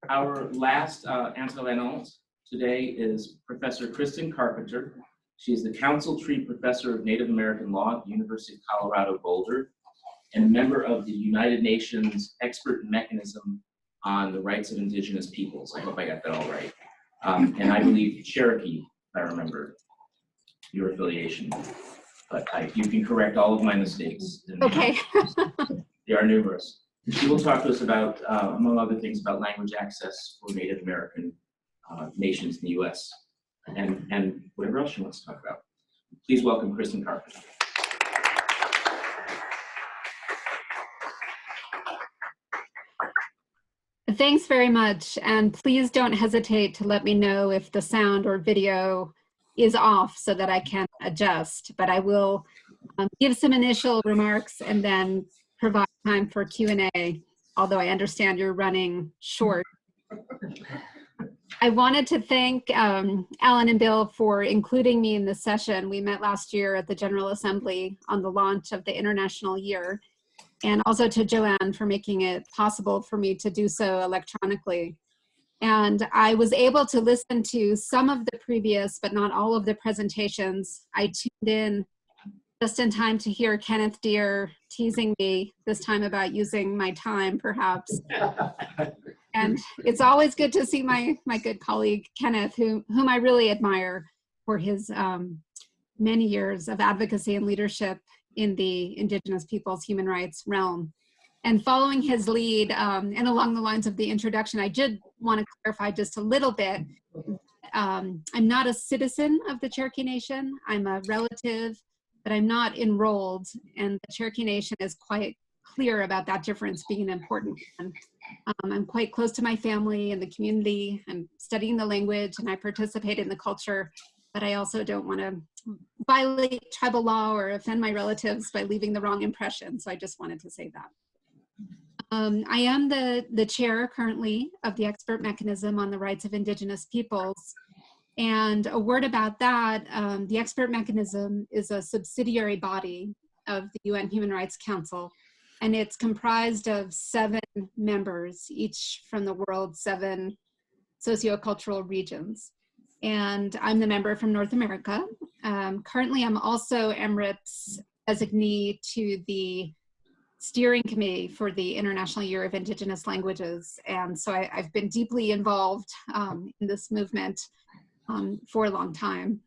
Our last intervenant today is Professor Kristen Carpenter. She is the Council Tree Professor of Native American Law at the University of Colorado Boulder and a member of the United Nations Expert Mechanism on the Rights of Indigenous Peoples. I hope I got that all right. And I believe Cherokee, if I remember your affiliation. But you can correct all of my mistakes. Okay. They are numerous. She will talk to us about, among other things, about language access for Native American nations in the U.S. and whatever else she wants to talk about. Please welcome Kristen Carpenter. Thanks very much. And please don't hesitate to let me know if the sound or video is off so that I can adjust. But I will give some initial remarks and then provide time for Q&A, although I understand you're running short. I wanted to thank Alan and Bill for including me in this session. We met last year at the General Assembly on the launch of the International Year, and also to Joanne for making it possible for me to do so electronically. And I was able to listen to some of the previous, but not all of the presentations. I tuned in just in time to hear Kenneth Deere teasing me this time about using my time, perhaps. And it's always good to see my good colleague, Kenneth, whom I really admire for his many years of advocacy and leadership in the Indigenous peoples' human rights realm. And following his lead, and along the lines of the introduction, I did want to clarify just a little bit. I'm not a citizen of the Cherokee Nation. I'm a relative, but I'm not enrolled. And the Cherokee Nation is quite clear about that difference being an important one. I'm quite close to my family and the community. I'm studying the language and I participate in the culture, but I also don't want to violate tribal law or offend my relatives by leaving the wrong impression. So I just wanted to say that. I am the chair currently of the Expert Mechanism on the Rights of Indigenous Peoples. And a word about that, the Expert Mechanism is a subsidiary body of the UN Human Rights Council, and it's comprised of 7 members, each from the world's 7 sociocultural regions. And I'm the member from North America. Currently, I'm also MRIP's designee to the steering committee for the International Year of Indigenous Languages. And so I've been deeply involved in this movement for a long time.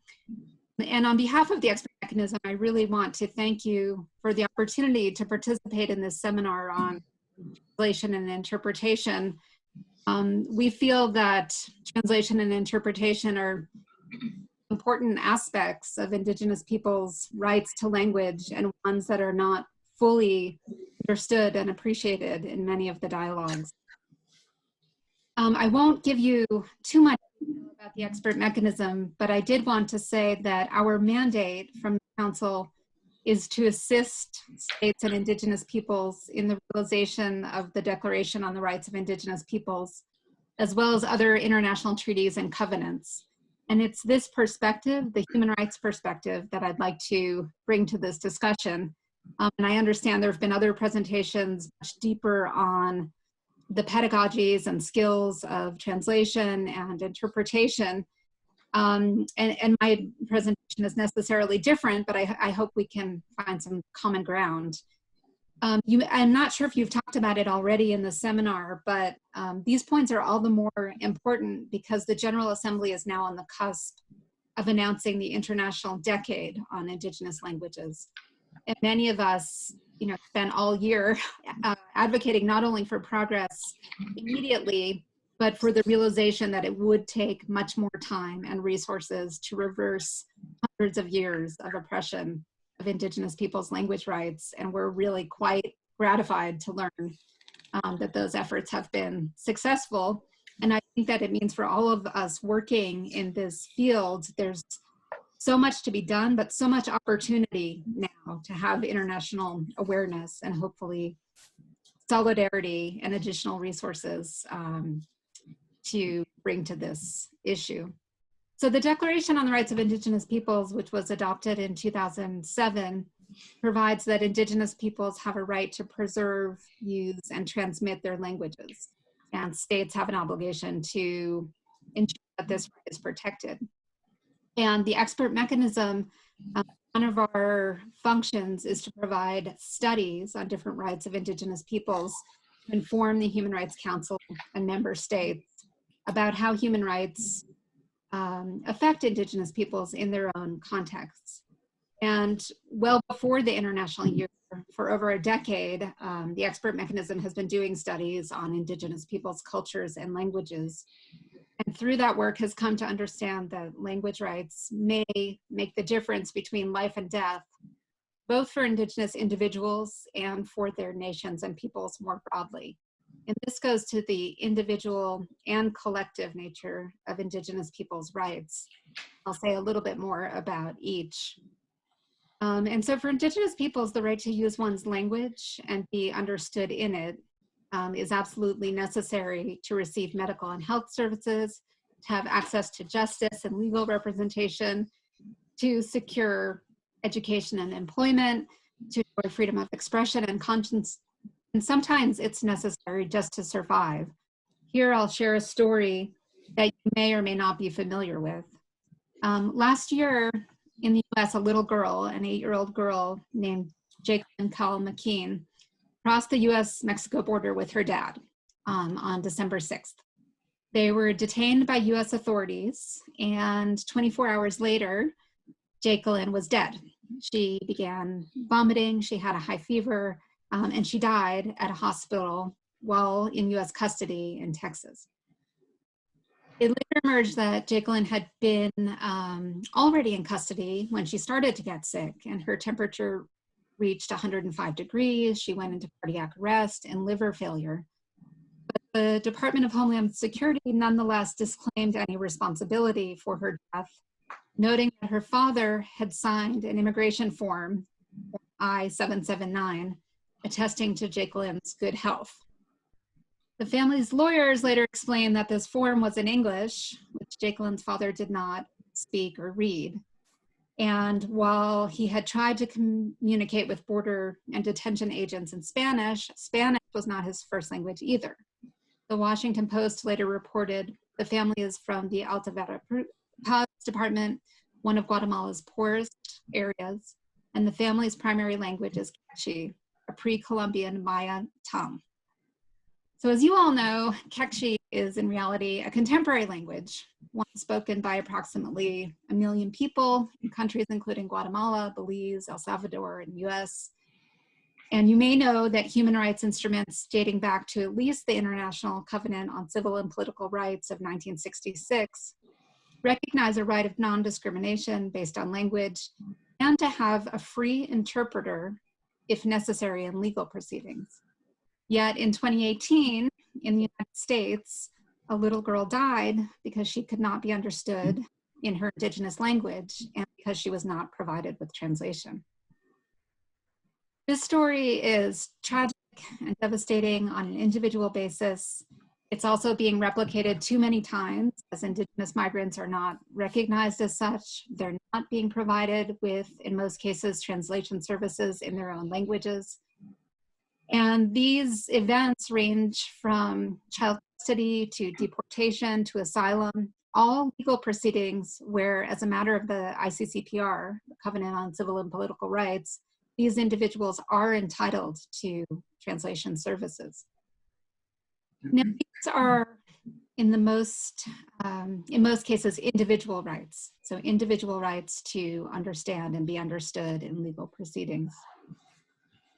And on behalf of the Expert Mechanism, I really want to thank you for the opportunity to participate in this seminar on translation and interpretation. We feel that translation and interpretation are important aspects of Indigenous people's rights to language and ones that are not fully understood and appreciated in many of the dialogues. I won't give you too much about the Expert Mechanism, but I did want to say that our mandate from the Council is to assist states and Indigenous peoples in the realization of the Declaration on the Rights of Indigenous Peoples, as well as other international treaties and covenants. And it's this perspective, the human rights perspective, that I'd like to bring to this discussion. And I understand there have been other presentations much deeper on the pedagogies and skills of translation and interpretation. And my presentation is necessarily different, but I hope we can find some common ground. I'm not sure if you've talked about it already in the seminar, but these points are all the more important because the General Assembly is now on the cusp of announcing the International Decade on Indigenous Languages. And many of us, spent all year advocating not only for progress immediately, but for the realization that it would take much more time and resources to reverse hundreds of years of oppression of Indigenous people's language rights. And we're really quite gratified to learn that those efforts have been successful. And I think that it means for all of us working in this field, there's so much to be done, but so much opportunity now to have international awareness and hopefully solidarity and additional resources to bring to this issue. So the Declaration on the Rights of Indigenous Peoples, which was adopted in 2007, provides that Indigenous peoples have a right to preserve, use, and transmit their languages. and states have an obligation to ensure that this right is protected. And the expert mechanism, one of our functions is to provide studies on different rights of Indigenous peoples to inform the Human Rights Council and member states about how human rights affect Indigenous peoples in their own contexts. And well before the International Year, for over a decade, the expert mechanism has been doing studies on Indigenous peoples' cultures and languages. And through that work has come to understand that language rights may make the difference between life and death, both for Indigenous individuals and for their nations and peoples more broadly. And this goes to the individual and collective nature of Indigenous peoples' rights. I'll say a little bit more about each. And so for Indigenous peoples, the right to use one's language and be understood in it is absolutely necessary to receive medical and health services, to have access to justice and legal representation, to secure education and employment, to enjoy freedom of expression and conscience. And sometimes it's necessary just to survive. Here I'll share a story that you may or may not be familiar with. Last year in the US, a little girl, an 8-year-old girl named Jacqueline Cowell McKean, crossed the US-Mexico border with her dad on December 6th. They were detained by US authorities, and 24 hours later, Jacqueline was dead. She began vomiting, she had a high fever, and she died at a hospital while in US custody in Texas. It later emerged that Jacqueline had been already in custody when she started to get sick, and her temperature reached 105 degrees. She went into cardiac arrest and liver failure. But the Department of Homeland Security nonetheless disclaimed any responsibility for her death, noting that her father had signed an immigration form, I-779, attesting to Jacqueline's good health. The family's lawyers later explained that this form was in English, which Jacqueline's father did not speak or read. And while he had tried to communicate with border and detention agents in Spanish, Spanish was not his first language either. The Washington Post later reported the family is from the Alta Veracruz Department, one of Guatemala's poorest areas, and the family's primary language is Quechua, a pre-Columbian Maya tongue. So as you all know, Quechua is in reality a contemporary language, one spoken by approximately 1 million people in countries including Guatemala, Belize, El Salvador, and US. And you may know that human rights instruments dating back to at least the International Covenant on Civil and Political Rights of 1966 recognize a right of non-discrimination based on language and to have a free interpreter if necessary in legal proceedings. Yet in 2018, in the United States, a little girl died because she could not be understood in her Indigenous language and because she was not provided with translation. This story is tragic and devastating on an individual basis. It's also being replicated too many times as Indigenous migrants are not recognized as such. They're not being provided with, in most cases, translation services in their own languages. And these events range from child custody to deportation to asylum, all legal proceedings where, as a matter of the ICCPR, the Covenant on Civil and Political Rights, these individuals are entitled to translation services. Now, these are, in most cases, individual rights. So individual rights to understand and be understood in legal proceedings.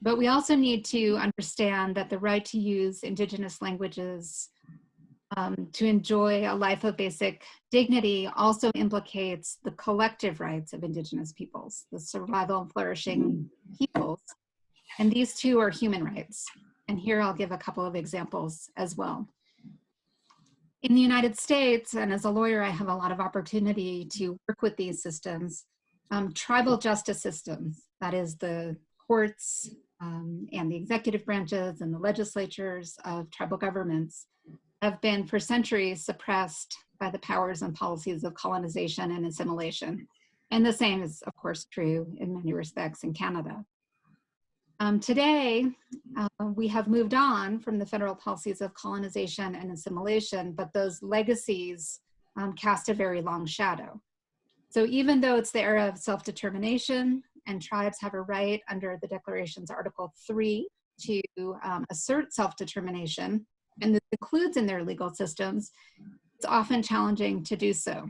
But we also need to understand that the right to use Indigenous languages to enjoy a life of basic dignity also implicates the collective rights of Indigenous peoples, the survival and flourishing peoples. And these two are human rights. And here I'll give a couple of examples as well. In the United States, and as a lawyer, I have a lot of opportunity to work with these systems. Tribal justice systems, that is the courts and the executive branches and the legislatures of tribal governments, have been for centuries suppressed by the powers and policies of colonization and assimilation. And the same is, of course, true in many respects in Canada. Today, we have moved on from the federal policies of colonization and assimilation, but those legacies cast a very long shadow. So even though it's the era of self-determination and tribes have a right under the Declaration's Article 3 to assert self-determination, and this includes in their legal systems, it's often challenging to do so.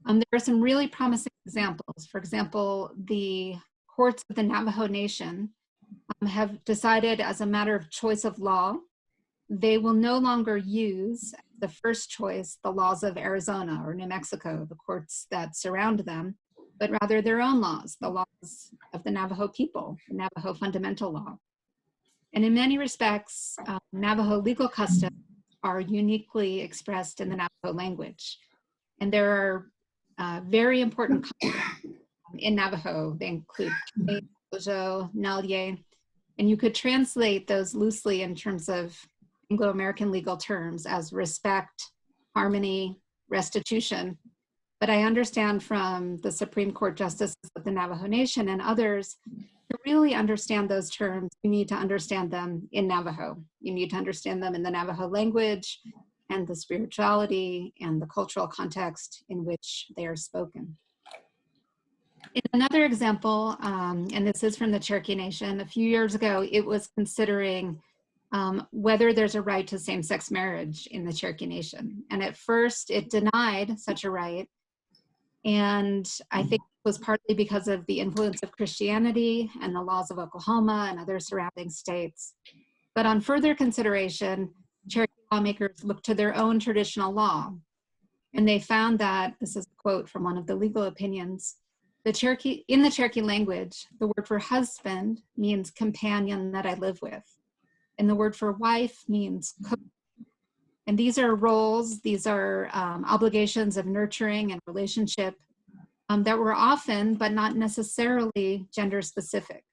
There are some really promising examples. For example, the courts of the Navajo Nation have decided as a matter of choice of law, they will no longer use the first choice the laws of Arizona or New Mexico, the courts that surround them, but rather their own laws, the laws of the Navajo people, the Navajo fundamental law. And in many respects, Navajo legal customs are uniquely expressed in the Navajo language. And there are very important concepts in Navajo. They include Ojo, Nalye, and you could translate those loosely in terms of Anglo-American legal terms as respect, harmony, restitution. But I understand from the Supreme Court justices of the Navajo Nation and others, to really understand those terms, you need to understand them in Navajo. You need to understand them in the Navajo language and the spirituality and the cultural context in which they are spoken. In another example, and this is from the Cherokee Nation, a few years ago, it was considering whether there's a right to same-sex marriage in the Cherokee Nation. And at first, it denied such a right. And I think it was partly because of the influence of Christianity and the laws of Oklahoma and other surrounding states. But on further consideration, Cherokee lawmakers looked to their own traditional law. And they found that, this is a quote from one of the legal opinions, in the Cherokee language, the word for husband means companion that I live with. And the word for wife means cook. And these are roles, these are obligations of nurturing and relationship that were often, but not necessarily, gender specific.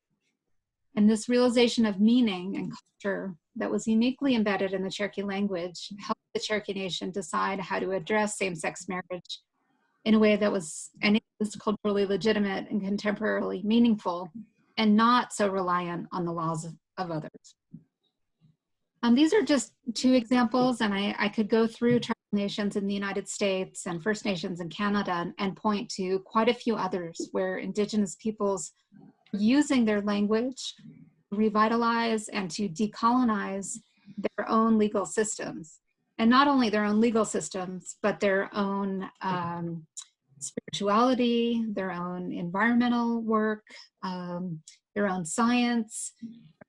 And this realization of meaning and culture that was uniquely embedded in the Cherokee language helped the Cherokee Nation decide how to address same-sex marriage in a way that was culturally legitimate and contemporarily meaningful, and not so reliant on the laws of others. These are just two examples, and I could go through tribal nations in the United States and First Nations in Canada and point to quite a few others where Indigenous peoples are using their language to revitalize and to decolonize their own legal systems. And not only their own legal systems, but their own spirituality, their own environmental work, their own science,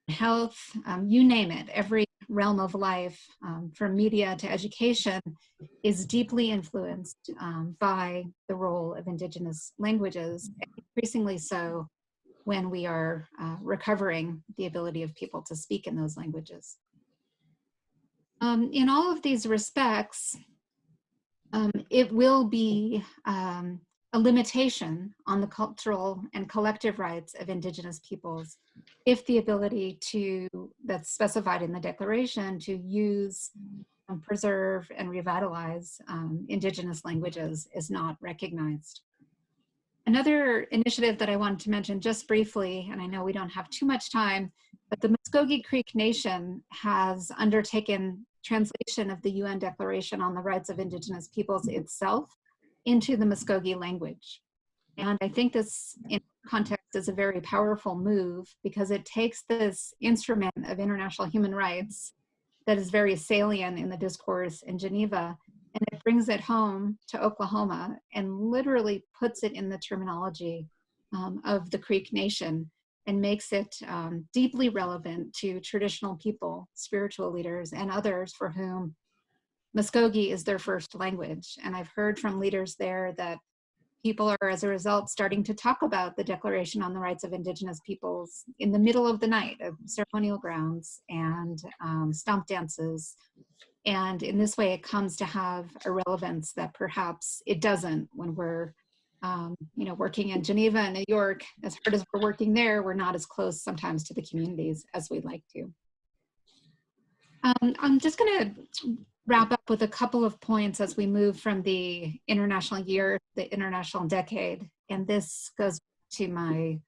health, you name it. Every realm of life, from media to education, is deeply influenced by the role of Indigenous languages, and increasingly so when we are recovering the ability of people to speak in those languages. In all of these respects, it will be a limitation on the cultural and collective rights of Indigenous peoples if the ability that's specified in the Declaration to use, preserve, and revitalize Indigenous languages is not recognized. Another initiative that I wanted to mention just briefly, and I know we don't have too much time, but the Muskogee Creek Nation has undertaken translation of the UN Declaration on the Rights of Indigenous Peoples itself into the Muskogee language. And I think this in context is a very powerful move because it takes this instrument of international human rights that is very salient in the discourse in Geneva, and it brings it home to Oklahoma and literally puts it in the terminology of the Creek Nation and makes it deeply relevant to traditional people, spiritual leaders, and others for whom Muskogee is their first language. And I've heard from leaders there that people are, as a result, starting to talk about the Declaration on the Rights of Indigenous Peoples in the middle of the night at ceremonial grounds and stomp dances. And in this way, it comes to have a relevance that perhaps it doesn't when we're working in Geneva and New York. As hard as we're working there, we're not as close sometimes to the communities as we'd like to. I'm just going to wrap up with a couple of points as we move from the international year to the international decade. And this goes to my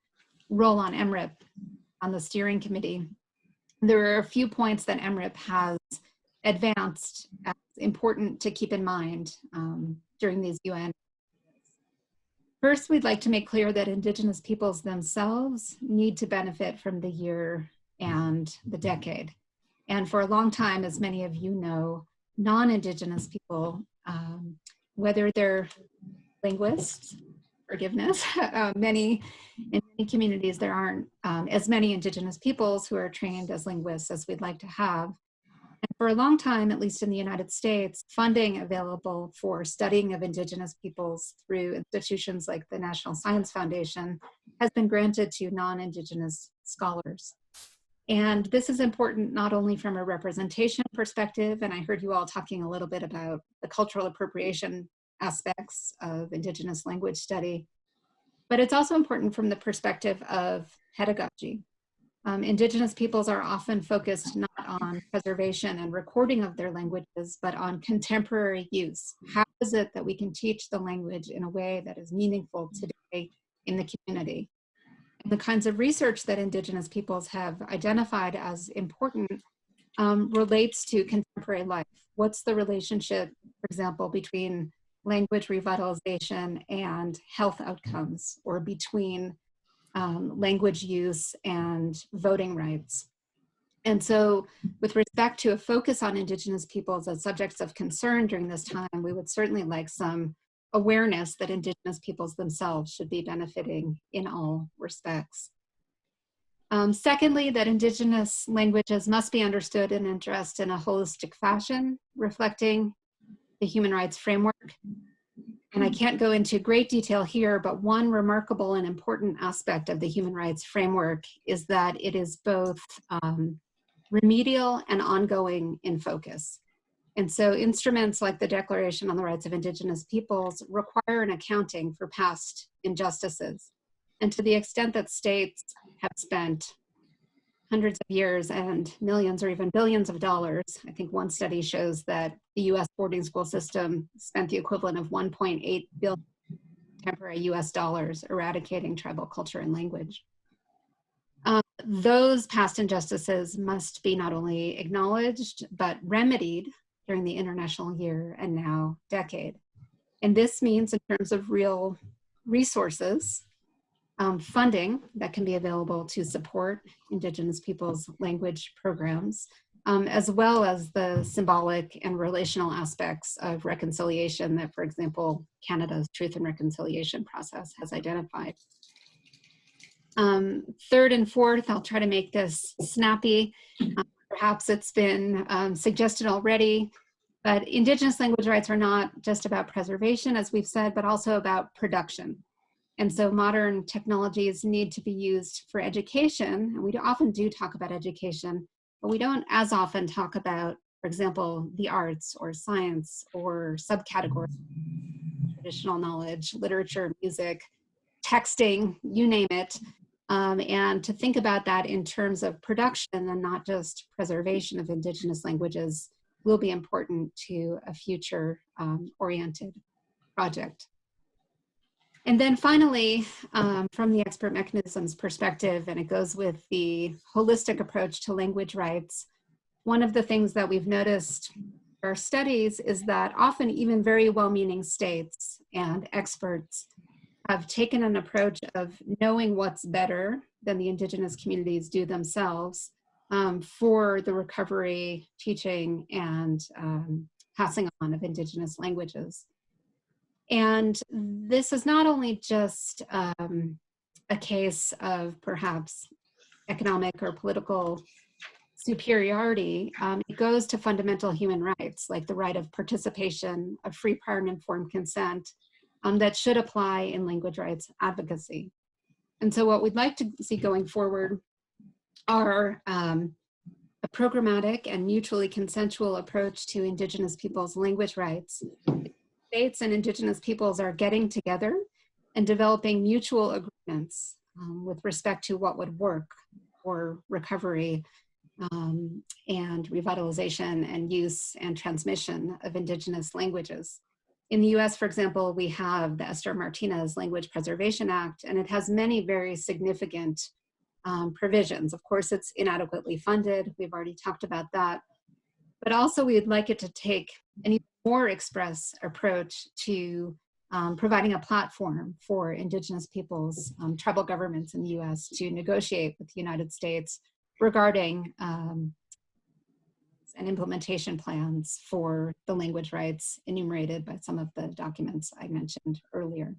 role on MRIP. on the steering committee, there are a few points that MRIP has advanced as important to keep in mind during these UN. First, we'd like to make clear that Indigenous peoples themselves need to benefit from the year and the decade. And for a long time, as many of you know, non-Indigenous people, whether they're linguists, forgiveness, in many communities, there aren't as many Indigenous peoples who are trained as linguists as we'd like to have. And for a long time, at least in the United States, funding available for studying of Indigenous peoples through institutions like the National Science Foundation has been granted to non-Indigenous scholars. And this is important not only from a representation perspective, and I heard you all talking a little bit about the cultural appropriation aspects of Indigenous language study, but it's also important from the perspective of pedagogy. Indigenous peoples are often focused not on preservation and recording of their languages, but on contemporary use. How is it that we can teach the language in a way that is meaningful today in the community? And the kinds of research that Indigenous peoples have identified as important relates to contemporary life. What's the relationship, for example, between language revitalization and health outcomes, or between language use and voting rights? And so with respect to a focus on Indigenous peoples as subjects of concern during this time, we would certainly like some awareness that Indigenous peoples themselves should be benefiting in all respects. Secondly, that Indigenous languages must be understood and addressed in a holistic fashion, reflecting the human rights framework. And I can't go into great detail here, but one remarkable and important aspect of the human rights framework is that it is both remedial and ongoing in focus. And so instruments like the Declaration on the Rights of Indigenous Peoples require an accounting for past injustices. And to the extent that states have spent hundreds of years and millions or even billions of dollars, I think one study shows that the US boarding school system spent the equivalent of 1.8 billion contemporary US dollars eradicating tribal culture and language. Those past injustices must be not only acknowledged, but remedied during the international year and now decade. And this means in terms of real resources, funding that can be available to support Indigenous peoples' language programs, as well as the symbolic and relational aspects of reconciliation that, for example, Canada's Truth and Reconciliation process has identified. Third and fourth, I'll try to make this snappy. Perhaps it's been suggested already, but Indigenous language rights are not just about preservation, as we've said, but also about production. And so modern technologies need to be used for education, and we often do talk about education, but we don't as often talk about, for example, the arts or science or subcategories, traditional knowledge, literature, music, texting, you name it. And to think about that in terms of production and not just preservation of Indigenous languages will be important to a future oriented project. And then finally, from the expert mechanisms perspective, and it goes with the holistic approach to language rights, one of the things that we've noticed in our studies is that often even very well-meaning states and experts have taken an approach of knowing what's better than the Indigenous communities do themselves for the recovery, teaching, and passing on of Indigenous languages. And this is not only just a case of perhaps economic or political superiority, it goes to fundamental human rights, like the right of participation, of free, prior, and informed consent, that should apply in language rights advocacy. And so what we'd like to see going forward are a programmatic and mutually consensual approach to Indigenous peoples' language rights. States and Indigenous peoples are getting together and developing mutual agreements with respect to what would work for recovery and revitalization and use and transmission of Indigenous languages. In the US, for example, we have the Esther Martinez Language Preservation Act, and it has many very significant provisions. Of course, it's inadequately funded. We've already talked about that. But also we'd like it to take an even more express approach to providing a platform for Indigenous peoples, tribal governments in the US to negotiate with the United States regarding and implementation plans for the language rights enumerated by some of the documents I mentioned earlier.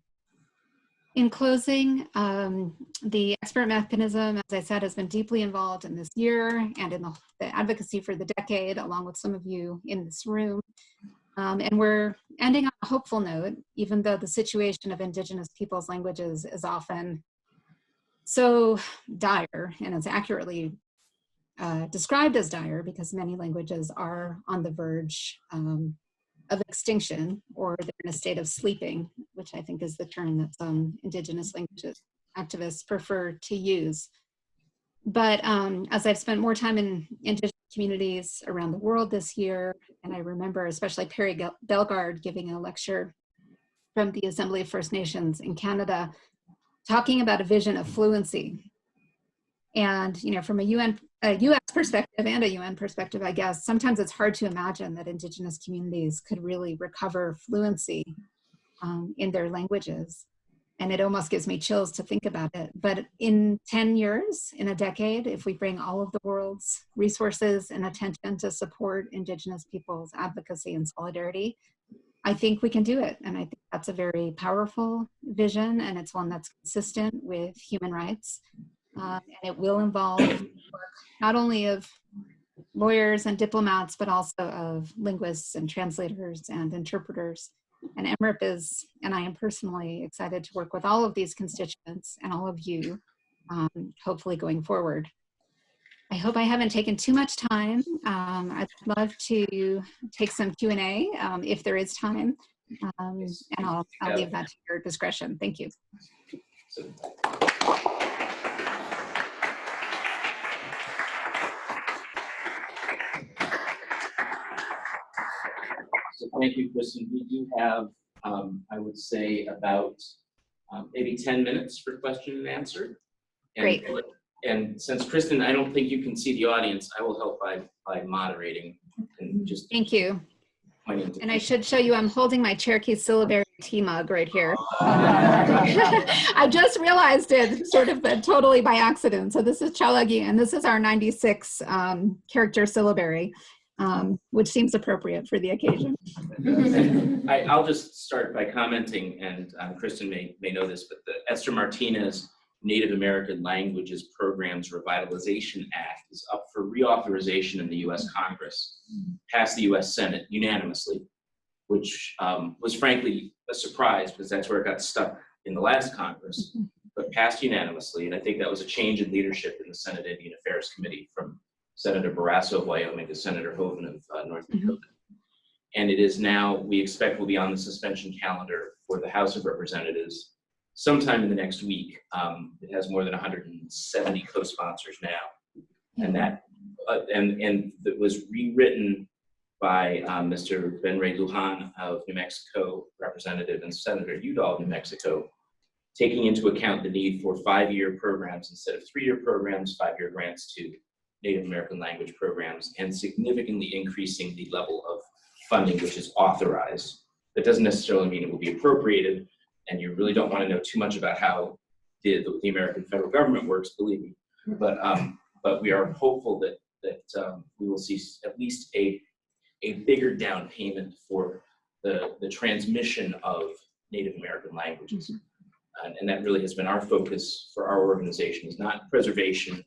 In closing, the expert mechanism, as I said, has been deeply involved in this year and in the advocacy for the decade, along with some of you in this room. And we're ending on a hopeful note, even though the situation of Indigenous peoples' languages is often so dire, and it's accurately described as dire because many languages are on the verge of extinction, or they're in a state of sleeping, which I think is the term that some Indigenous languages activists prefer to use. But as I've spent more time in Indigenous communities around the world this year, and I remember especially Perry Bellegarde giving a lecture from the Assembly of First Nations in Canada, talking about a vision of fluency. And from a US perspective and a UN perspective, I guess, sometimes it's hard to imagine that Indigenous communities could really recover fluency in their languages. And it almost gives me chills to think about it. But in 10 years, in a decade, if we bring all of the world's resources and attention to support Indigenous people's advocacy and solidarity, I think we can do it. And I think that's a very powerful vision, and it's one that's consistent with human rights. And it will involve work not only of lawyers and diplomats, but also of linguists and translators and interpreters. And MRIP is, and I am personally excited to work with all of these constituents and all of you, hopefully going forward. I hope I haven't taken too much time. I'd love to take some Q&A if there is time, and I'll leave that to your discretion. Thank you. So thank you, Kristen. We do have, I would say, about maybe 10 minutes for question and answer. And, Great. And since Kristen, I don't think you can see the audience, I will help by moderating and just. Thank you. Pointing to And I should show you, I'm holding my Cherokee syllabary tea mug right here. I just realized it sort of totally by accident. So this is Chalagi, and this is our 96 character syllabary, which seems appropriate for the occasion. I'll just start by commenting, and Kristen may know this, but the Esther Martinez Native American Languages Programs Revitalization Act is up for reauthorization in the US Congress, passed the US Senate unanimously, which was frankly a surprise because that's where it got stuck in the last Congress, but passed unanimously. And I think that was a change in leadership in the Senate Indian Affairs Committee from Senator Barrasso of Wyoming to Senator Hoven of North Dakota. And it is now, we expect, will be on the suspension calendar for the House of Representatives sometime in the next week. It has more than 170 co-sponsors now. And that, and it was rewritten by Mr. Ben Ray Lujan of New Mexico, Representative, and Senator Udall of New Mexico, taking into account the need for 5-year programs instead of 3-year programs, 5-year grants to Native American language programs, and significantly increasing the level of funding which is authorized. That doesn't necessarily mean it will be appropriated, and you really don't want to know too much about how the American federal government works, believe me. But we are hopeful that we will see at least a bigger down payment for the transmission of Native American languages. And that really has been our focus for our organization, is not preservation,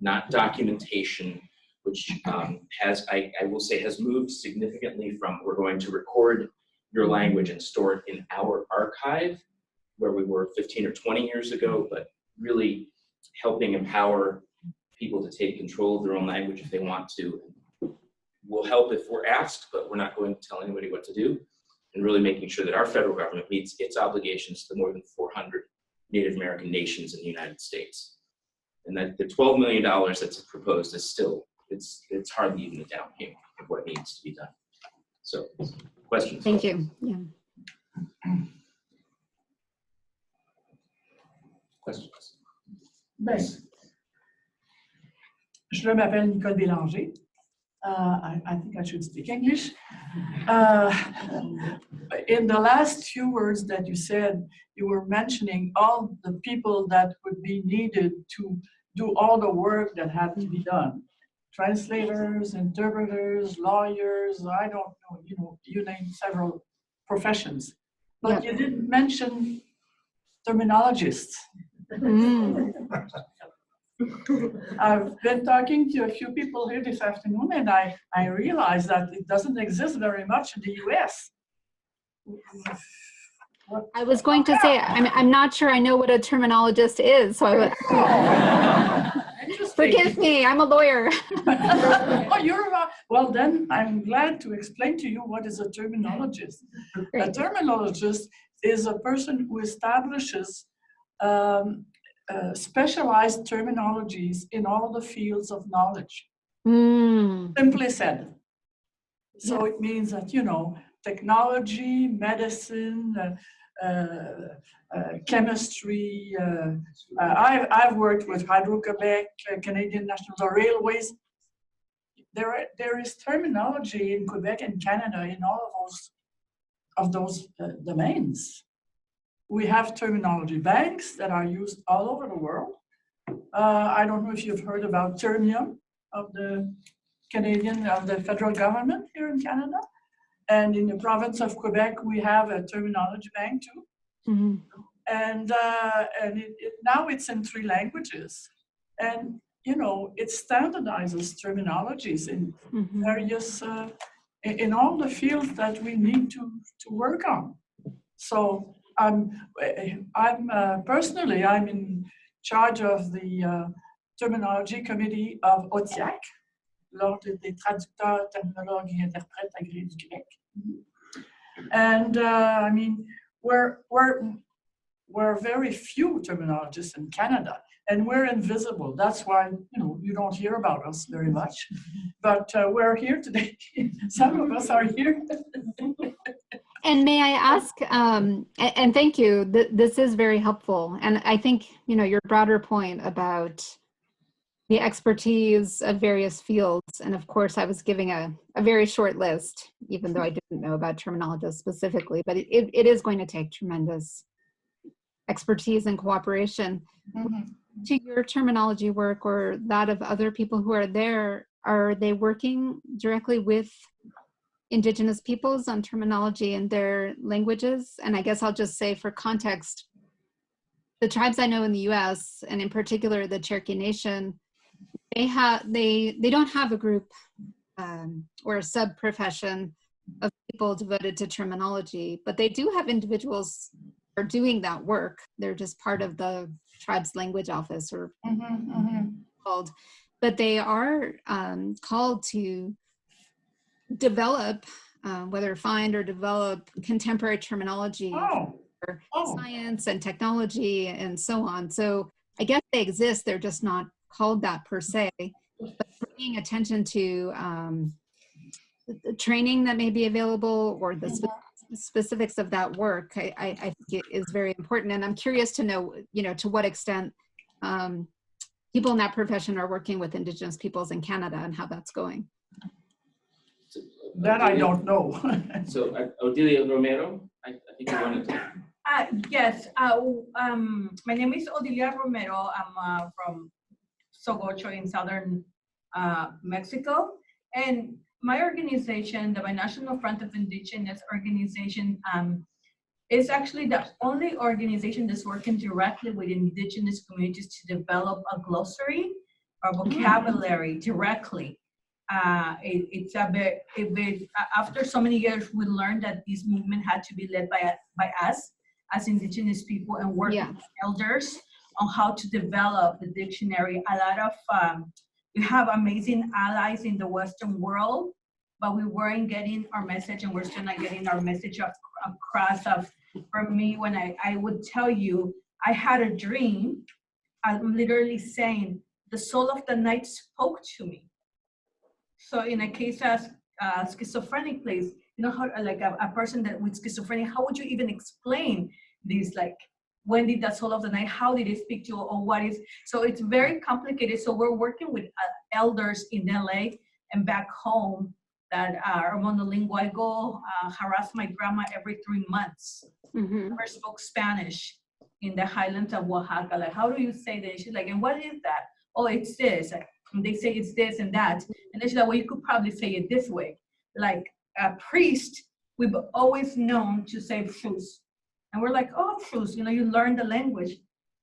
not documentation, which I will say has moved significantly from we're going to record your language and store it in our archive, where we were 15 or 20 years ago, but really helping empower people to take control of their own language if they want to. We'll help if we're asked, but we're not going to tell anybody what to do, and really making sure that our federal government meets its obligations to more than 400 Native American nations in the United States. And that the $12 million that's proposed is still, it's hardly even a down payment of what needs to be done. So, questions? Thank you. Yeah. Questions? Nice. Je m'appelle Nicole Bélanger. I think I should speak English. In the last few words that you said, you were mentioning all the people that would be needed to do all the work that had to be done. Translators, interpreters, lawyers, I don't know, you named several professions. But you didn't mention terminologists. I've been talking to a few people here this afternoon, and I realized that it doesn't exist very much in the US. I was going to say, I'm not sure I know what a terminologist is, so I would, forgive me, I'm a lawyer. Oh, you're well, then I'm glad to explain to you what is a terminologist. Great. A terminologist is a person who establishes specialized terminologies in all the fields of knowledge. Simply said. So it means that, technology, medicine, chemistry. I've worked with Hydro-Quebec, Canadian National Railways. There is terminology in Quebec and Canada in all of those domains. We have terminology banks that are used all over the world. I don't know if you've heard about Termium of the federal government here in Canada. And in the province of Quebec, we have a terminology bank too. Mm-hmm. And now it's in 3 languages. And, it standardizes terminologies in various, in all the fields that we need to work on. So personally, I'm in charge of the terminology committee of OTIAC, l'Ordre des traducteurs, terminologues et interprètes agréés du Québec. And we're very few terminologists in Canada, and we're invisible. That's why you don't hear about us very much. But we're here today. Some of us are here. And may I ask, and thank you, this is very helpful. And I think, your broader point about the expertise of various fields. And of course, I was giving a very short list, even though I didn't know about terminologists specifically, but it is going to take tremendous expertise and cooperation. To your terminology work or that of other people who are there, are they working directly with Indigenous peoples on terminology in their languages? And I guess I'll just say for context, the tribes I know in the US, and in particular the Cherokee Nation, they don't have a group or a sub-profession of people devoted to terminology, but they do have individuals who are doing that work. They're just part of the tribe's language office or called, but they are called to develop, whether find or develop contemporary terminology for science and technology and so on. So I guess they exist, they're just not called that per se, but bringing attention to the training that may be available or the specifics of that work, I think it is very important. And I'm curious to know, to what extent people in that profession are working with Indigenous peoples in Canada and how that's going. That I don't know. So Odilia Romero, I think you wanted to. Yes, my name is Odilia Romero. I'm from Sogocho in southern Mexico. And my organization, the Binational Front of Indigenous Organization, is actually the only organization that's working directly with Indigenous communities to develop a glossary or vocabulary directly. It's a bit, after so many years, we learned that this movement had to be led by us as Indigenous people and work with elders on how to develop the dictionary. A lot of, we have amazing allies in the Western world, but we weren't getting our message, and we're still not getting our message across. For me, when I would tell you, I had a dream, I'm literally saying, the soul of the night spoke to me. So in a case as schizophrenic place, how like a person that with schizophrenia, how would you even explain this? Like, when did that soul of the night, how did it speak to you, or what is? So it's very complicated. So we're working with elders in LA and back home that are monolingual. I go harass my grandma every 3 months. Mhm. Never spoke Spanish in the highlands of Oaxaca. Like, how do you say this? She's like, and what is that? Oh, it's this. And they say it's this and that. And then she's like, well, you could probably say it this way. Like a priest, we've always known to say truth. And we're like, oh, truth, you know, you learn the language.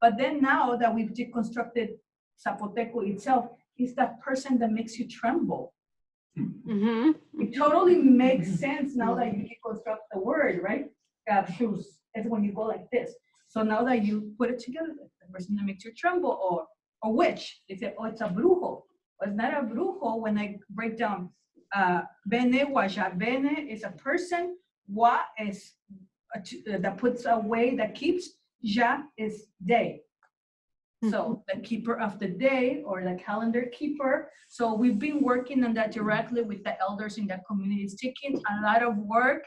But then now that we've deconstructed Zapoteco itself, it's that person that makes you tremble. Mhm. It totally makes sense now that you deconstruct the word, right? Truth is when you go like this. So now that you put it together, the person that makes you tremble, or witch, they say, oh, it's a brujo. Well, it's not a brujo when I break down bene, waja. Bene is a person, wa is that puts away, that keeps, ja is day. So the keeper of the day or the calendar keeper. So we've been working on that directly with the elders in the community. It's taking a lot of work.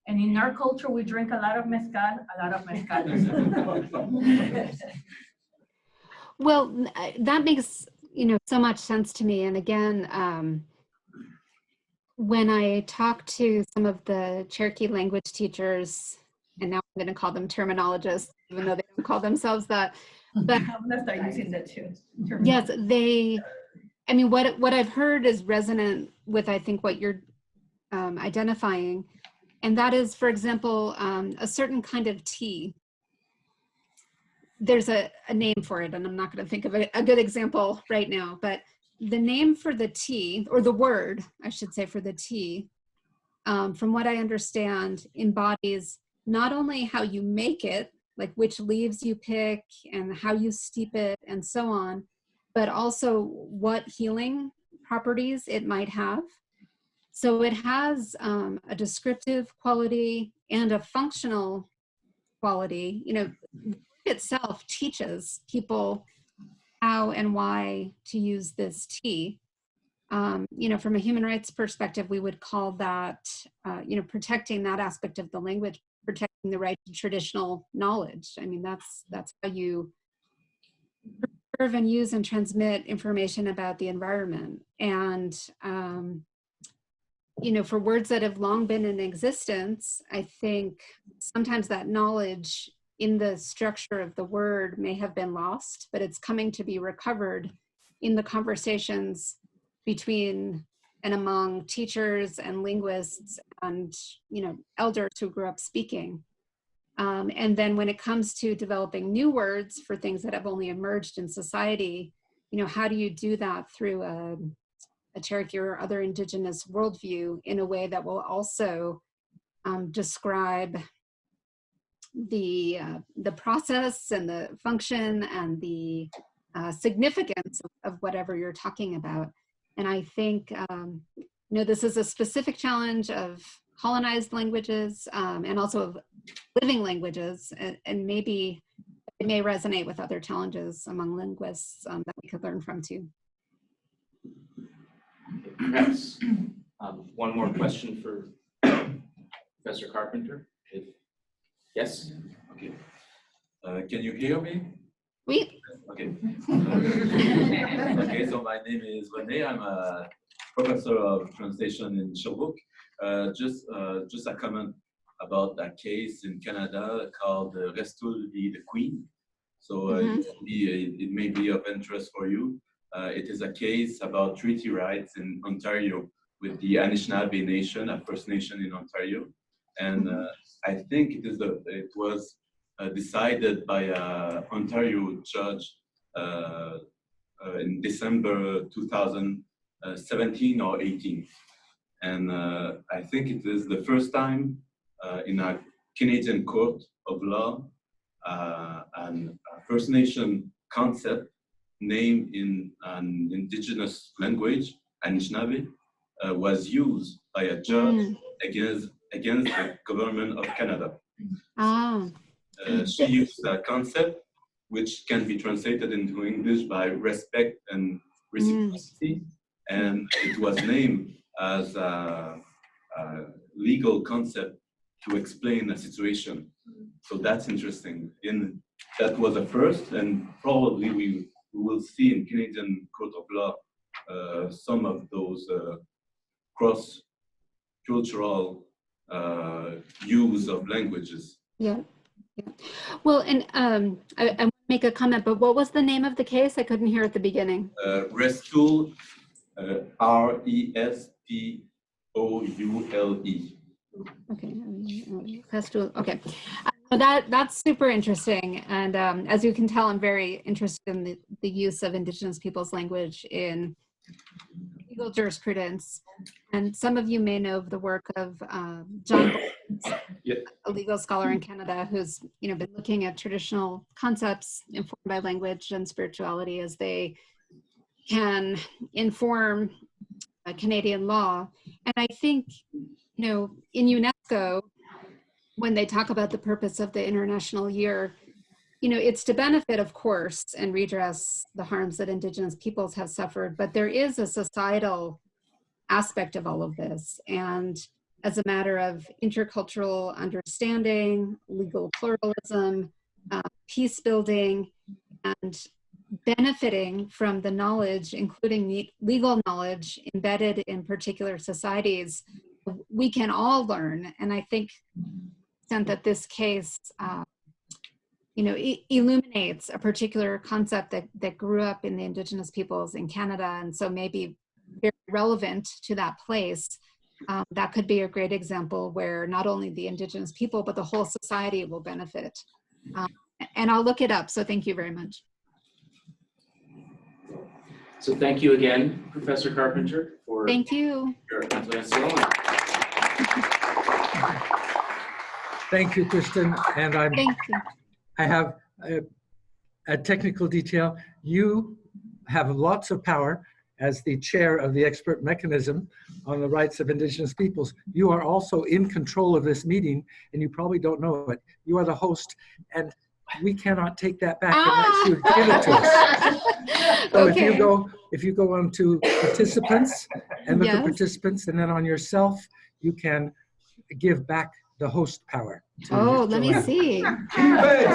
And in our culture, we drink a lot of mezcal, a lot of mezcal. Well, that makes, so much sense to me. And again, when I talk to some of the Cherokee language teachers, and now I'm going to call them terminologists, even though they don't call themselves that. But I'm gonna start using that too. yes, what I've heard is resonant with, I think, what you're identifying. And that is, for example, a certain kind of tea. There's a name for it, and I'm not going to think of a good example right now, but the name for the tea, or the word, I should say, for the tea, from what I understand, embodies not only how you make it, like which leaves you pick and how you steep it and so on, but also what healing properties it might have. So it has a descriptive quality and a functional quality. The book itself teaches people how and why to use this tea. From a human rights perspective, we would call that, protecting that aspect of the language, protecting the right to traditional knowledge. I mean, that's how you preserve and use and transmit information about the environment. And, for words that have long been in existence, I think sometimes that knowledge in the structure of the word may have been lost, but it's coming to be recovered in the conversations between and among teachers and linguists and, elders who grew up speaking. And then when it comes to developing new words for things that have only emerged in society, how do you do that through a Cherokee or other indigenous worldview in a way that will also describe the process and the function and the significance of whatever you're talking about. And I think, this is a specific challenge of colonized languages and also of living languages, and maybe it may resonate with other challenges among linguists that we could learn from too. Perhaps one more question for Professor Carpenter. Yes? Okay. Can you hear me? Oui. Okay. Okay, so my name is René. I'm a professor of translation in Sherbrooke. Just a comment about a case in Canada called Restul v. the Queen. So it may be of interest for you. It is a case about treaty rights in Ontario with the Anishinaabe Nation, a First Nation in Ontario. And I think it was decided by an Ontario judge in December 2017 or 18. And I think it is the first time in a Canadian court of law an First Nation concept named in an indigenous language, Anishinaabe, was used by a judge against the government of Canada. She used a concept which can be translated into English by respect and reciprocity, and it was named as a legal concept to explain a situation. So that's interesting. That was a first, and probably we will see in Canadian Court of Law some of those cross-cultural use of languages. Yeah. Yeah. Well, and I want to make a comment, but what was the name of the case? I couldn't hear at the beginning. Restoule, R-E-S-T-O-U-L-E. Okay. Okay. That's super interesting. And as you can tell, I'm very interested in the use of Indigenous peoples' language in legal jurisprudence. And some of you may know of the work of John, a legal scholar in Canada, who's been looking at traditional concepts informed by language and spirituality as they can inform Canadian law. And I think, in UNESCO, when they talk about the purpose of the International Year, it's to benefit, of course, and redress the harms that Indigenous peoples have suffered, but there is a societal aspect of all of this. And as a matter of intercultural understanding, legal pluralism, peace building, and benefiting from the knowledge, including legal knowledge embedded in particular societies, we can all learn. And I think that this case, illuminates a particular concept that grew up in the Indigenous peoples in Canada, and so maybe very relevant to that place. That could be a great example where not only the Indigenous people, but the whole society will benefit. And I'll look it up, so thank you very much. So thank you again, Professor Carpenter, for Thank you. your intervention. Thank you, Kristen. And Thank you. I have a technical detail. You have lots of power as the chair of the expert mechanism on the rights of Indigenous peoples. You are also in control of this meeting, and you probably don't know it. You are the host, and we cannot take that back unless you give it to us. So Okay. if you go on to participants and look at Yes. participants, and then on yourself, you can give back the host power. Oh, let me see. Keep it!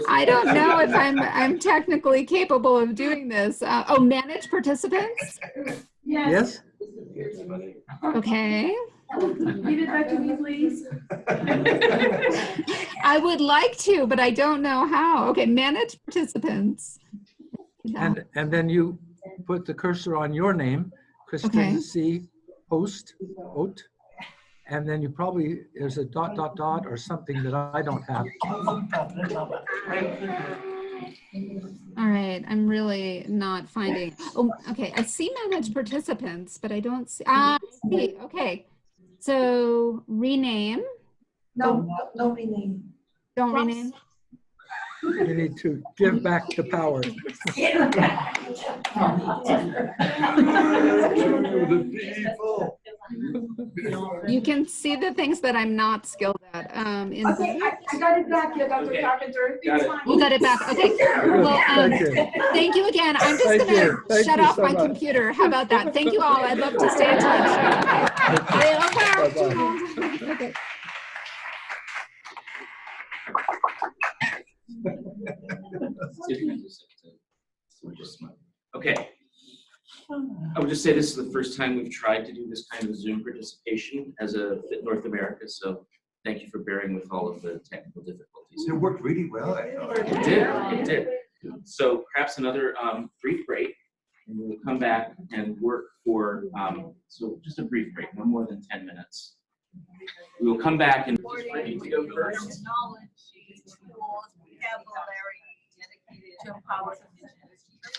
I don't know if I'm technically capable of doing this. Manage participants? Yes? Okay. Give it back to me, please. I would like to, but I don't know how. Okay, manage participants. Yeah. And then you put the cursor on your name, Kristen Okay. C. Host, Oat, and then you probably, there's a ... or something that I don't have. All right, I'm really not finding. Oh, okay, I see manage participants, but I don't see. I see. Okay, so rename. No rename. Don't rename. You need to give back the power. You can see the things that I'm not skilled at. In Okay, I got it back here, Dr. Okay. Carpenter. Got it. You got it back. Okay. Well, Thank you. thank you again. I'm just Thank going you. to Thank shut you off so my much. computer. How about that? Thank you all. I'd love to stay in touch. Bye-bye. Okay. Okay. I would just say this is the first time we've tried to do this kind of Zoom participation as a Fit North America, so thank you for bearing with all of the technical difficulties. It worked really well, I thought. It did, it did. So perhaps another brief break, and we'll come back and work for, so just a brief break, no more than 10 minutes. We will come back and ready to go first. Knowledge, tools, vocabulary, dedicated to empower Indigenous people.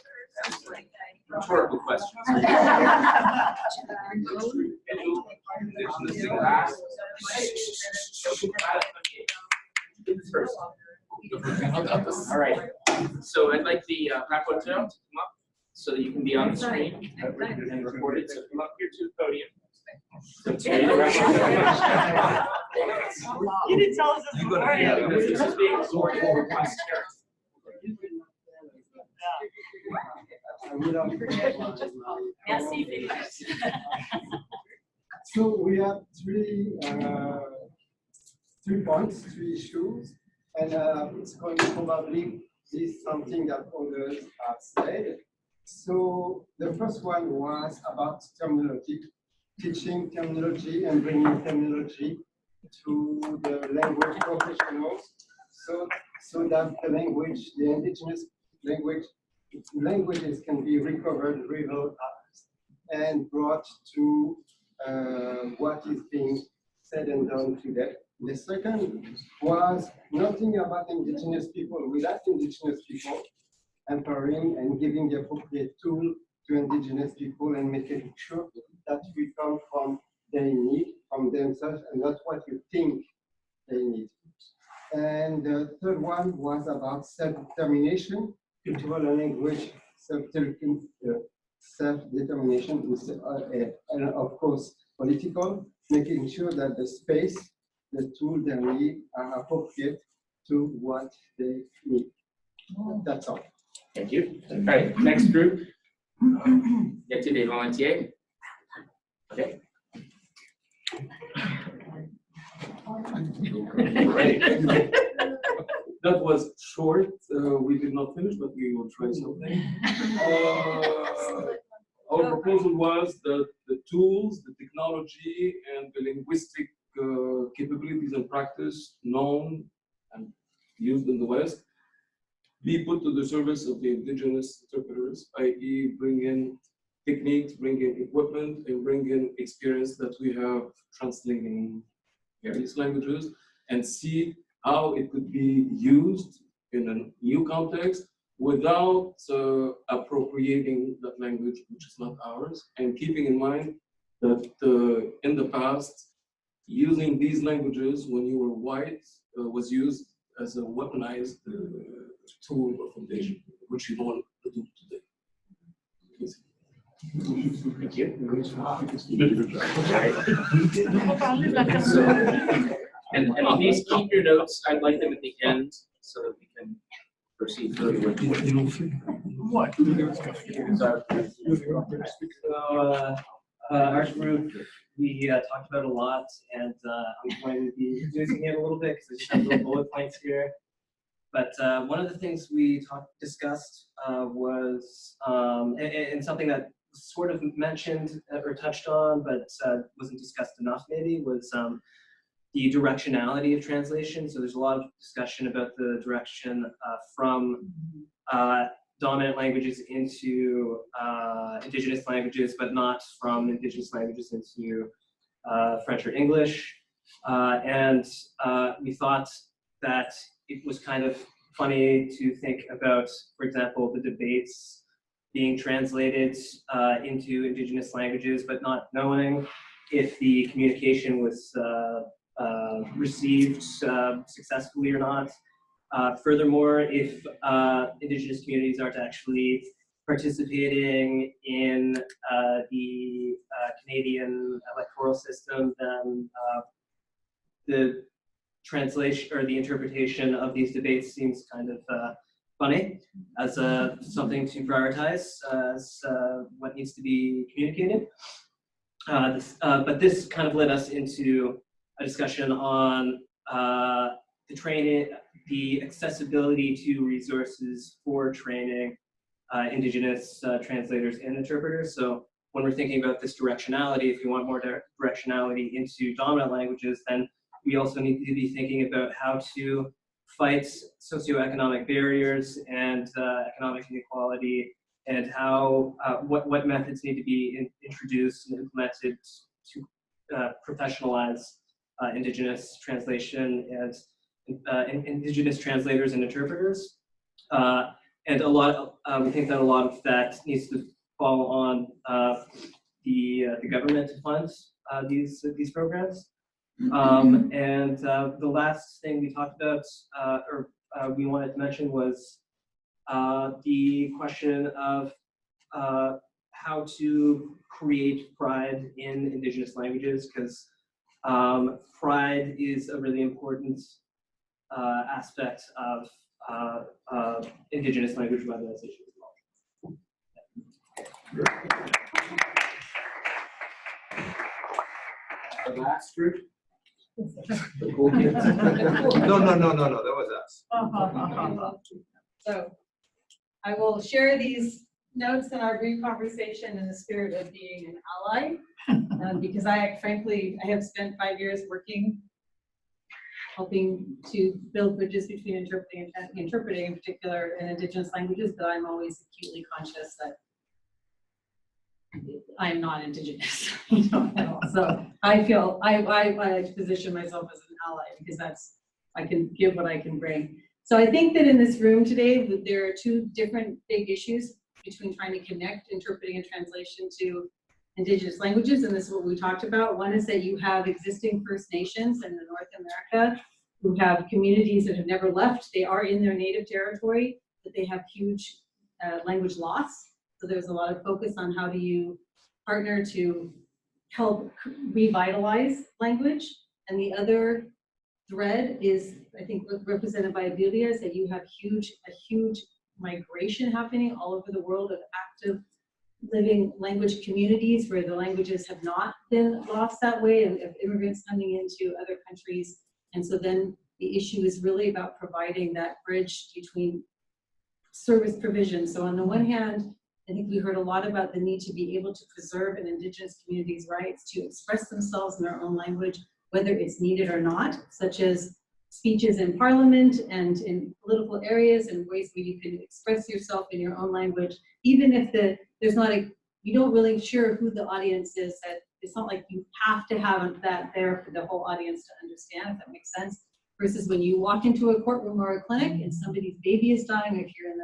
Rhetorical questions. All right, so I'd like the rapporteur to come up so that you can be on the screen and recorded. So come up here to the podium. You didn't tell us this before. This is being recorded. So we have three points, three issues, and it's going to probably is something that others have said. So the first one was about terminology, teaching terminology and bringing terminology to the language professionals, so that the language, the indigenous languages can be recovered, revitalized, and brought to what is being said and done today. The second was nothing about indigenous people without indigenous people, empowering and giving the appropriate tool to indigenous people and making sure that we come from their need, from themselves, and not what you think they need. And the third one was about self-determination, cultural and language self-determination, and of course, political, making sure that the space, the tool they need are appropriate to what they need. That's all. Thank you. All right, next group. Get to the volunteer. Okay. That was short. We did not finish, but we will try something. Our proposal was that the tools, the technology, and the linguistic capabilities and practice known and used in the West be put to the service of the indigenous interpreters, i.e. bring in techniques, bring in equipment, and bring in experience that we have translating various languages, and see how it could be used in a new context without appropriating that language, which is not ours, and keeping in mind that in the past, using these languages when you were white was used as a weaponized tool of invasion, which you don't want to do today. Please. Thank you. And please keep your notes. I'd like them at the end so that we can proceed further with what? So our group, we talked about a lot, and I'm going to be using it a little bit because I just have little bullet points here. But one of the things we discussed was, and something that was sort of mentioned or touched on, but wasn't discussed enough maybe, was the directionality of translation. So there's a lot of discussion about the direction from dominant languages into indigenous languages, but not from indigenous languages into French or English. And we thought that it was kind of funny to think about, for example, the debates being translated into indigenous languages, but not knowing if the communication was received successfully or not. Furthermore, if indigenous communities aren't actually participating in the Canadian electoral system, then the translation or the interpretation of these debates seems kind of funny as something to prioritize as what needs to be communicated. But this kind of led us into a discussion on the training, the accessibility to resources for training indigenous translators and interpreters. So when we're thinking about this directionality, if you want more directionality into dominant languages, then we also need to be thinking about how to fight socioeconomic barriers and economic inequality, and how what methods need to be introduced and implemented to professionalize indigenous translation and indigenous translators and interpreters. And a lot, we think that a lot of that needs to fall on the government to fund these programs. And the last thing we talked about, or we wanted to mention, was the question of how to create pride in indigenous languages, because pride is a really important aspect of indigenous language revitalization as well. The last group. No, that was us. So I will share these notes in our brief conversation in the spirit of being an ally, because frankly, I have spent 5 years working, helping to build bridges between interpreting in particular in Indigenous languages, but I'm always acutely conscious that I am not Indigenous, at all. So I feel I position myself as an ally because I can give what I can bring. So I think that in this room today, there are two different big issues between trying to connect interpreting and translation to Indigenous languages, and this is what we talked about. One is that you have existing First Nations in the North America who have communities that have never left. They are in their native territory, but they have huge language loss. So there's a lot of focus on how do you partner to help revitalize language. And the other thread is, I think, represented by Adelia, is that you have a huge migration happening all over the world of active living language communities where the languages have not been lost that way, and of immigrants coming into other countries. And so then the issue is really about providing that bridge between service provision. So on the one hand, I think we heard a lot about the need to be able to preserve an Indigenous community's rights to express themselves in their own language, whether it's needed or not, such as speeches in parliament and in political areas and ways where you can express yourself in your own language, even if there's not you don't really sure who the audience is. That it's not like you have to have that there for the whole audience to understand, if that makes sense. Versus when you walk into a courtroom or a clinic and somebody's baby is dying, if you're in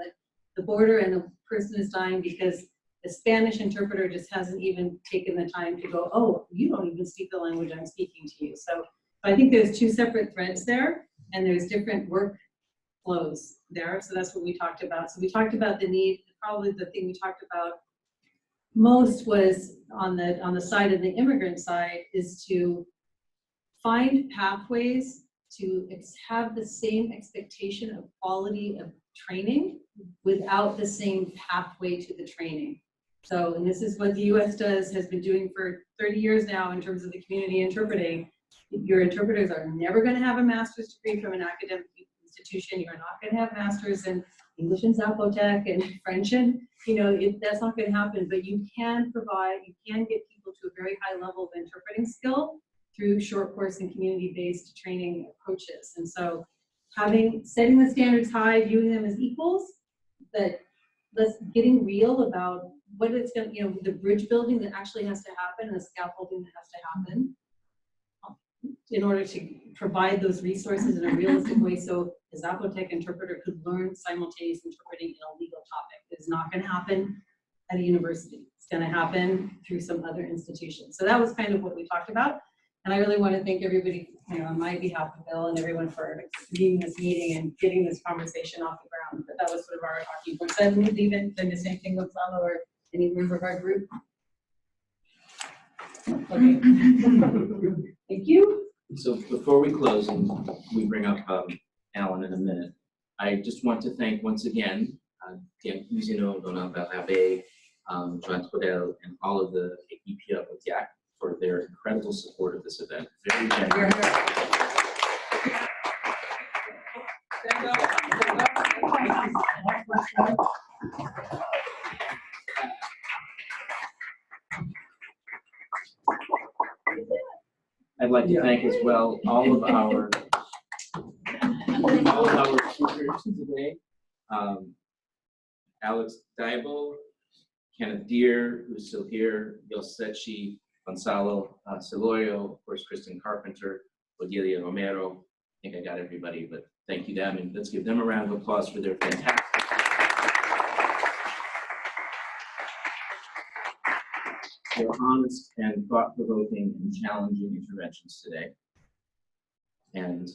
the border and the person is dying because the Spanish interpreter just hasn't even taken the time to go, oh, you don't even speak the language I'm speaking to you. So I think there's two separate threads there, and there's different work flows there. So that's what we talked about. So we talked about the need, probably the thing we talked about most was on the side of the immigrant side is to find pathways to have the same expectation of quality of training without the same pathway to the training. So, and this is what the US has been doing for 30 years now in terms of the community interpreting. Your interpreters are never going to have a master's degree from an academic institution. You're not going to have masters in English and Zapotec and French, and that's not going to happen. But you can get people to a very high level of interpreting skill through short course and community-based training approaches. And so setting the standards high, viewing them as equals, but getting real about what it's going to, the bridge building that actually has to happen and the scaffolding that has to happen in order to provide those resources in a realistic way so a Zapotec interpreter could learn simultaneous interpreting in a legal topic. It's not going to happen at a university. It's going to happen through some other institution. So that was kind of what we talked about. And I really want to thank everybody, on my behalf of Bill and everyone for leading this meeting and getting this conversation off the ground. But that was sort of our talking points. I would even say the same thing with Lalo or any member of our group. Okay. Thank you. So before we close and we bring up Alan in a minute, I just want to thank once again Usino, Dona Barrabe, Joan Cordell, and all of the EPA of YAC for their incredible support of this event. Very generous. I'd like to thank as well all of our speakers today. Alex Diabo, Kenneth Deere, who's still here, Yosechi Gonzalo Celorio, of course, Kristen Carpenter, Odelia Romero. I think I got everybody, but thank you them, and let's give them a round of applause for their fantastic. Their honest and thought-provoking and challenging interventions today. And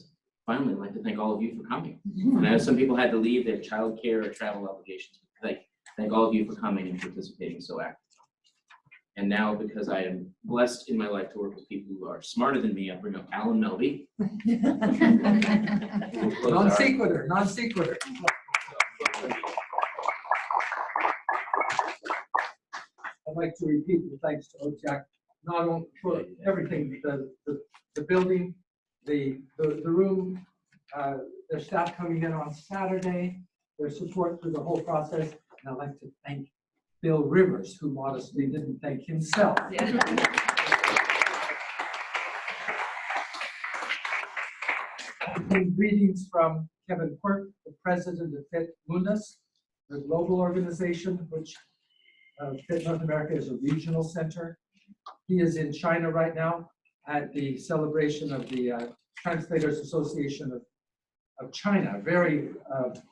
finally, I'd like to thank all of you for coming. And I know some people had to leave, they have childcare or travel obligations. Thank all of you for coming and participating so actively. And now, because I am blessed in my life to work with people who are smarter than me, I bring up Alan Melby. Non sequitur, non sequitur. I'd like to repeat the thanks to OTAC, not only for everything, the building, the room, their staff coming in on Saturday, their support through the whole process. And I'd like to thank Bill Rivers, who modestly didn't thank himself. Greetings from Kevin Quirk, the president of FIT Mundus, the global organization, which FIT North America is a regional center. He is in China right now at the celebration of the Translators Association of China, a very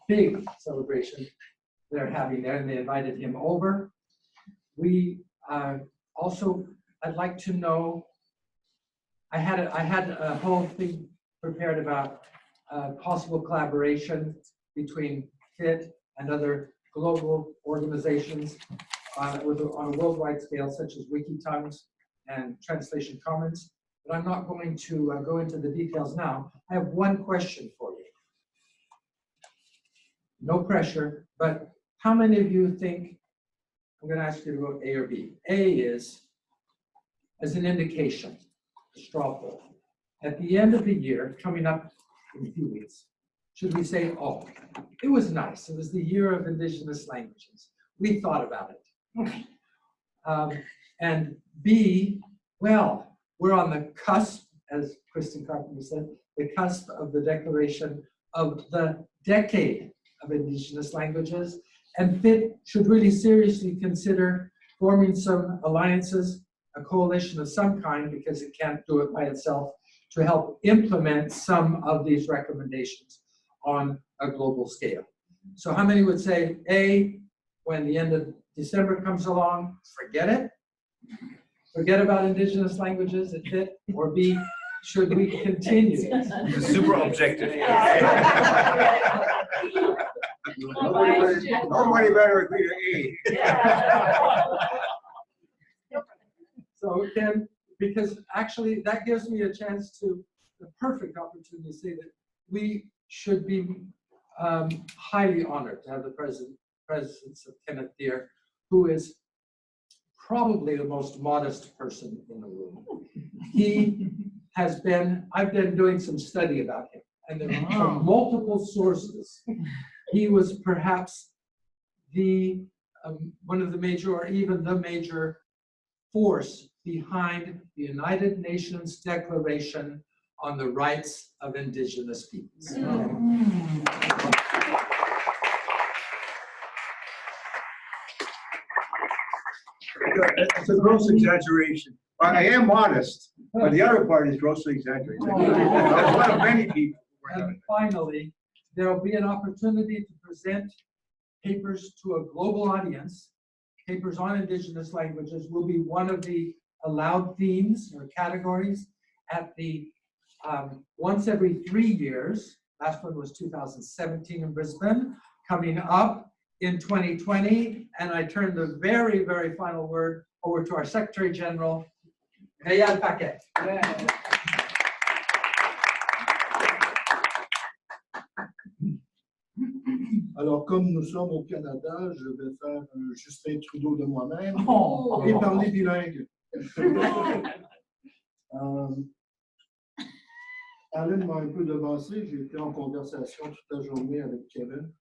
big celebration they're having there, and they invited him over. We also, I'd like to know, I had a whole thing prepared about possible collaboration between FIT and other global organizations on a worldwide scale, such as Wikitongues and Translation Commons. But I'm not going to go into the details now. I have one question for you. No pressure, but how many of you think, I'm going to ask you to vote A or B. A is, as an indication, a straw poll. At the end of the year, coming up in a few weeks, should we say, oh, it was nice. It was the year of indigenous languages. We thought about it. And B, well, we're on the cusp, as Kristen Carpenter said, the cusp of the declaration of the decade of indigenous languages. And FIT should really seriously consider forming some alliances, a coalition of some kind, because it can't do it by itself, to help implement some of these recommendations on a global scale. So how many would say, A, when the end of December comes along, forget it? Forget about indigenous languages at FIT? Or B, should we continue? Super objective. Nobody better agree to A. So then, because actually that gives me a chance to, the perfect opportunity to say that we should be highly honored to have the presence of Kenneth Deere, who is probably the most modest person in the room. He has been, I've been doing some study about him, and there are multiple sources. He was perhaps the one of the major, or even the major force behind the United Nations Declaration on the Rights of Indigenous Peoples. It's a gross exaggeration. I am modest, but the other part is grossly exaggerated. I was one of many people. And finally, there will be an opportunity to present papers to a global audience. Papers on indigenous languages will be one of the allowed themes or categories at the once every 3 years. Last one was 2017 in Brisbane, coming up in 2020. And I turn the very, very final word over to our Secretary General, Gayal Paquet. Alors, comme nous sommes au Canada, je vais faire un Justin Trudeau de moi-même et parler bilingue. Alan m'a un peu devancé. J'ai été en conversation toute la journée avec Kevin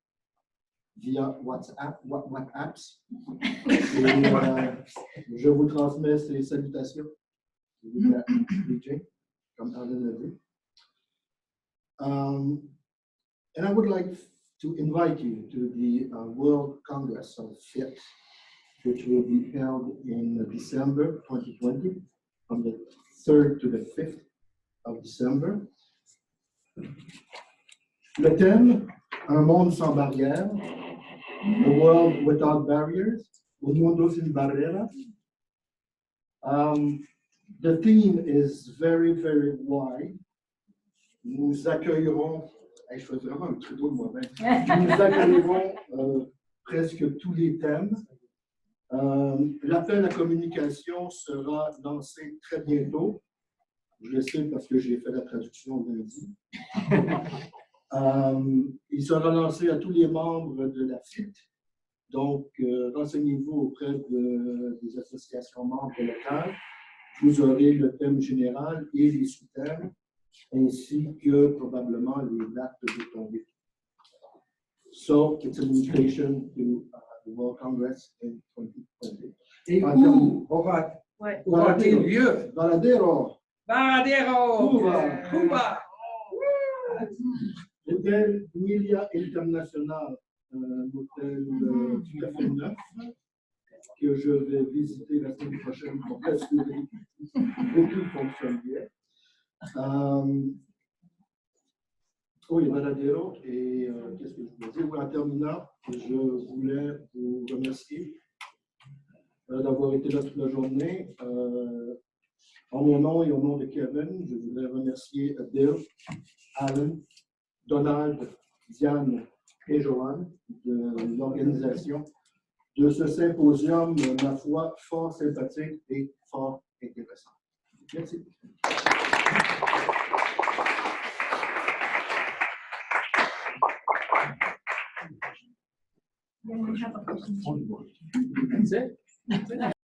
via WhatsApps. Et je vous transmets ses salutations. DJ, comme Alan l'a dit. And I would like to invite you to the World Congress of FIT, which will be held in December 2020, from the 3rd to the 5th of December. Le thème, un monde sans barrières, a world without barriers, un mundo sin barreras. The theme is very, very wide. Nous accueillerons, je fais vraiment un trudeau de moi-même, nous accueillerons presque tous les thèmes. L'appel à communication sera lancé très bientôt. Je le sais parce que j'ai fait la traduction lundi. Il sera lancé à tous les membres de la FIT. Donc, renseignez-vous auprès des associations membres locales. Vous aurez le thème général et les sous-thèmes, ainsi que probablement les dates de tombée. So it's an invitation to the World Congress in 2020. Et où aura-t-il lieu? Varadero, Varadero! Cuba. Cuba! Hôtel Emilia International, un hôtel tout à fait neuf que je vais visiter la semaine prochaine pour s'assurer que tout fonctionne bien. Oui, Varadero, et qu'est-ce que je voulais dire? Oui, en terminant, je voulais vous remercier d'avoir été là toute la journée. En mon nom et au nom de Kevin, je voudrais remercier Bill, Alan, Donald, Diane et Joanne de l'organisation de ce symposium, ma foi, fort sympathique et fort intéressant. Merci. Yeah, I have a question. That's it.